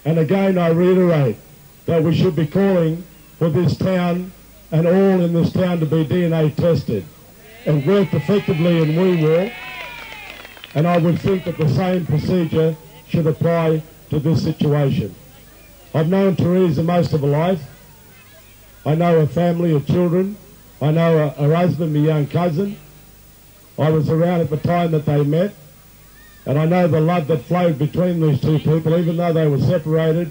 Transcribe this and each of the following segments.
And again I reiterate that we should be calling for this town and all in this town to be DNA tested. It worked effectively in Wee. And I would think that the same procedure should apply to this situation. I've known Teresa most of her life. I know her family, her children. I know her husband, my young cousin. I was around at the time that they met. And I know the love that flowed between these two people, even though they were separated.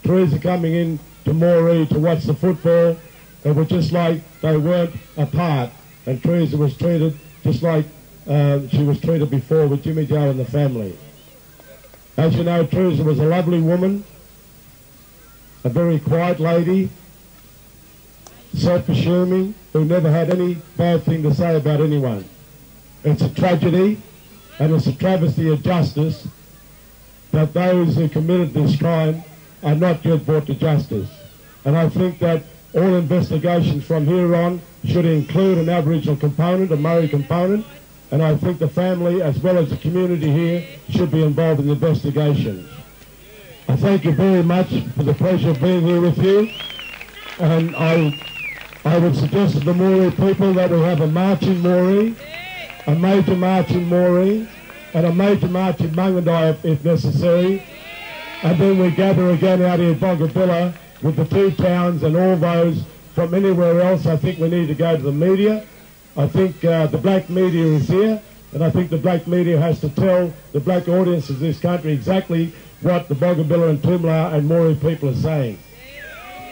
Teresa coming in to Moree to watch the football, it was just like they weren't apart. And Teresa was treated just like she was treated before with Jimmy Joe and the family. As you know, Teresa was a lovely woman, a very quiet lady, self-assuming, who never had any bad thing to say about anyone. It's a tragedy, and it's a travesty of justice that those who committed this crime are not yet brought to justice. And I think that all investigations from here on should include an Aboriginal component, a Murray component, and I think the family as well as the community here should be involved in the investigations. I thank you very much for the pleasure of being here with you, and I would suggest to the Moree people that we have a march in Moree, a major march in Moree, and a major march in Mungandai if necessary, and then we gather again out here at Boggabilla with the two towns and all those from anywhere else. I think we need to go to the media. I think the black media is here, and I think the black media has to tell the black audiences of this country exactly what the Boggabilla and Tumla and Moree people are saying.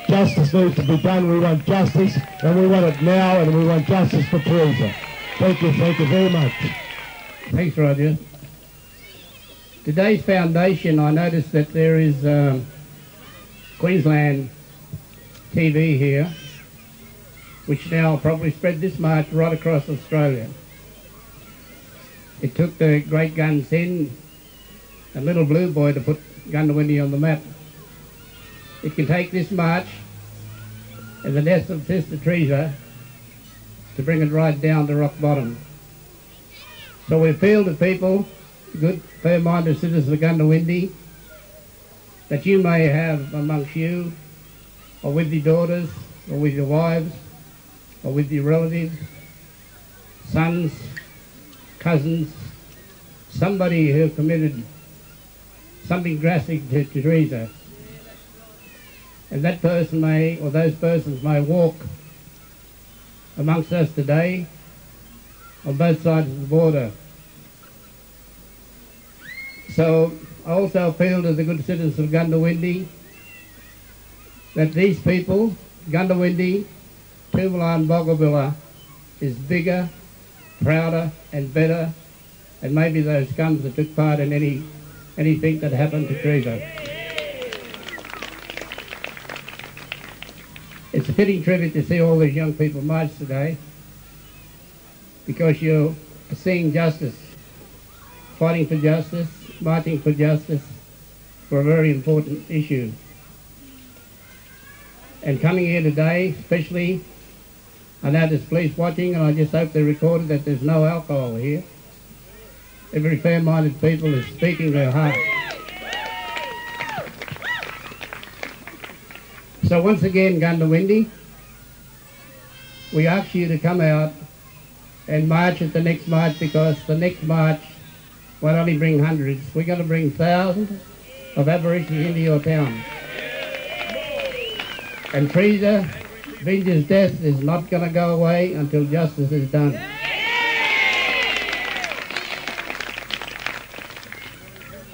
Justice needs to be done. We want justice, and we want it now, and we want justice for Teresa. Thank you very much. Thanks, Roger. Today's foundation, I noticed that there is Queensland TV here, which now will probably spread this march right across Australia. It took the great guns in, a little blue boy, to put Goondiwindi on the map. It can take this march and the death of Sister Teresa to bring it right down to rock bottom. So we appeal to people, good fair-minded citizens of Goondiwindi, that you may have amongst you, or with your daughters, or with your wives, or with your relatives, sons, cousins, somebody who committed something drastic to Teresa. And that person may, or those persons may walk amongst us today on both sides of the border. So I also appeal to the good citizens of Goondiwindi that these people, Goondiwindi, Tumla and Boggabilla, is bigger, prouder and better than maybe those scums that took part in anything that happened to Teresa. It's a fitting tribute to see all these young people march today, because you're seeing justice, fighting for justice, marching for justice for a very important issue. And coming here today, especially, I know there's police watching, and I just hope they recorded that there's no alcohol here. Every fair-minded people is speaking their heart. So once again, Goondiwindi, we ask you to come out and march at the next march, because the next march won't only bring hundreds, we're going to bring thousands of Aborigines into your town. And Teresa Benge's death is not going to go away until justice is done.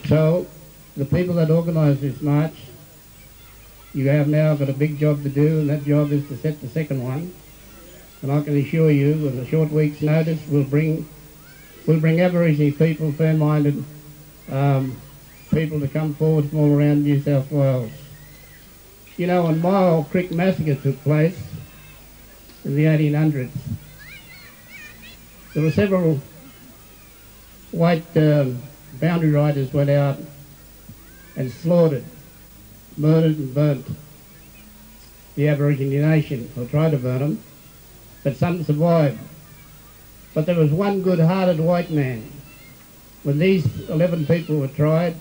So, the people that organised this march, you have now got a big job to do, and that job is to set the second one. And I can assure you, with a short week's notice, we'll bring Aboriginal people, fair-minded people, to come forward from all around New South Wales. You know, when Myall Creek Massacre took place in the 1800s, there were several white boundary riders went out and slaughtered, murdered and burnt the Aboriginal nation, or tried to burn them, but some survived. But there was one good-hearted white man. When these 11 people were tried,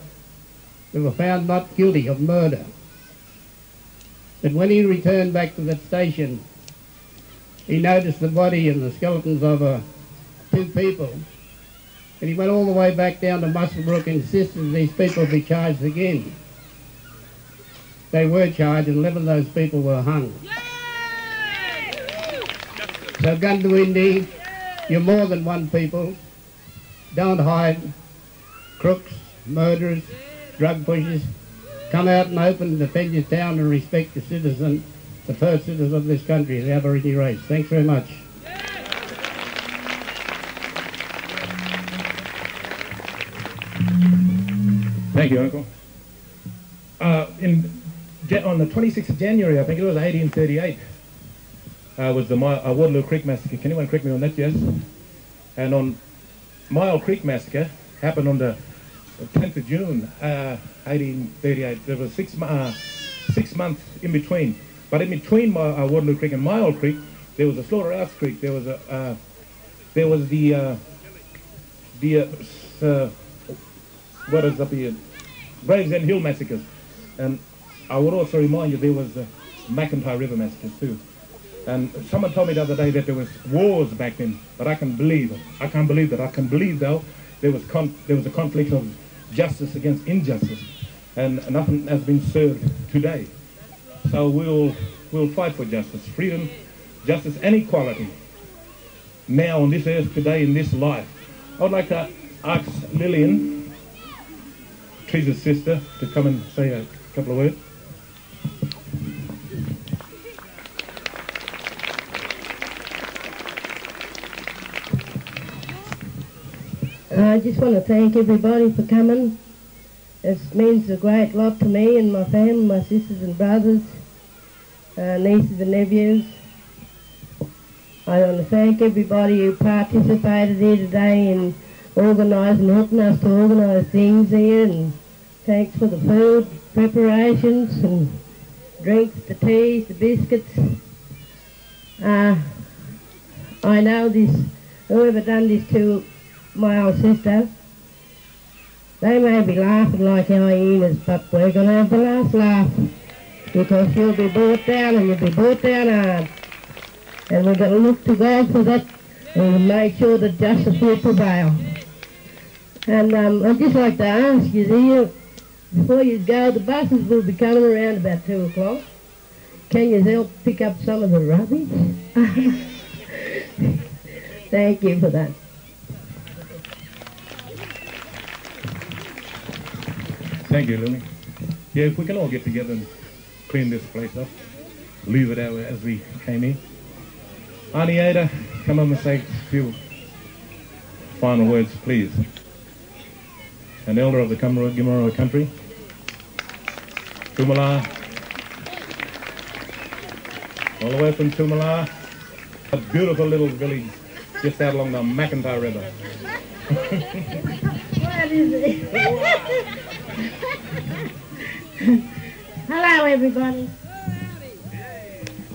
who were found not guilty of murder. But when he returned back to that station, he noticed the body and the skeletons of two people. And he went all the way back down to Muswellbrook and insisted these people be charged again. They were charged, and 11 of those people were hung. So Goondiwindi, you're more than one people. Don't hide. Crooks, murderers, drug pushers. Come out and open and defend your town and respect the citizen, the first citizen of this country, the Aboriginal race. Thanks very much. Thank you, Uncle. On the 26th of January, I think it was 1838, was the Waterloo Creek Massacre. Can anyone correct me on that? Yes. And on Myall Creek Massacre happened on the 10th of June, 1838. There was 6 months in between. But in between Waterloo Creek and Myall Creek, there was a Slaughterhouse Creek. There was what is up here? Gravesend Hill massacres. And I would also remind you there was the McIntyre River massacres too. And someone told me the other day that there was wars back then, but I can't believe it. I can't believe that. I can believe though there was a conflict of justice against injustice, and nothing has been served today. So we'll fight for justice, freedom, justice and equality now on this earth today in this life. I would like to ask Lillian, Teresa's sister, to come and say a couple of words. I just want to thank everybody for coming. It means a great lot to me and my family, my sisters and brothers, nieces and nephews. I want to thank everybody who participated here today in organising, helping us to organise things here, and thanks for the food, preparations and drinks, the teas, the biscuits. I know this, whoever done this to my old sister, they may be laughing like hyenas, but we're going to have the last laugh, because you'll be brought down, and you'll be brought down hard. And we're going to look to God for that, and we'll make sure that justice will prevail. And I'd just like to ask you here, before you go, the buses will be coming around about 2 o'clock. Can you help pick up some of the rubbish? Thank you for that. Thank you, Lily. Yeah, if we can all get together and clean this place up, leave it out as we came in. Auntie Ada, come up and say a few final words, please. An elder of the Gamilaraay country. Tumala. All the way from Tumala. A beautiful little village just out along the McIntyre River. What is it? Hello, everybody.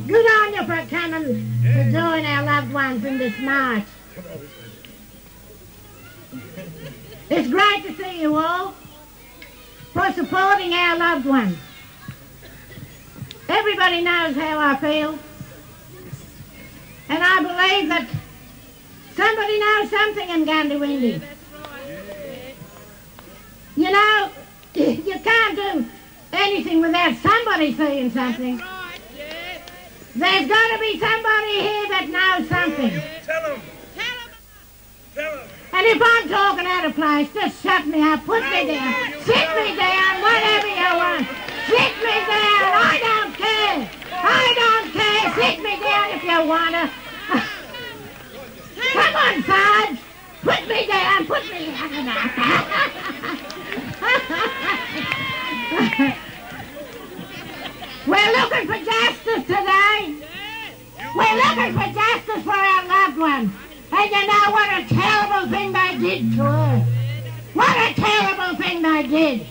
Good on you for coming to join our loved ones in this march. It's great to see you all for supporting our loved ones. Everybody knows how I feel, and I believe that somebody knows something in Goondiwindi. You know, you can't do anything without somebody saying something. There's got to be somebody here that knows something. Tell them. And if I'm talking out of place, just shut me up, put me down, sit me down, whatever you want. Sit me down, I don't care. I don't care, sit me down if you want to. Come on, Sarge, put me down, put me down. We're looking for justice today. We're looking for justice for our loved ones. And you know what a terrible thing they did to her. What a terrible thing they did.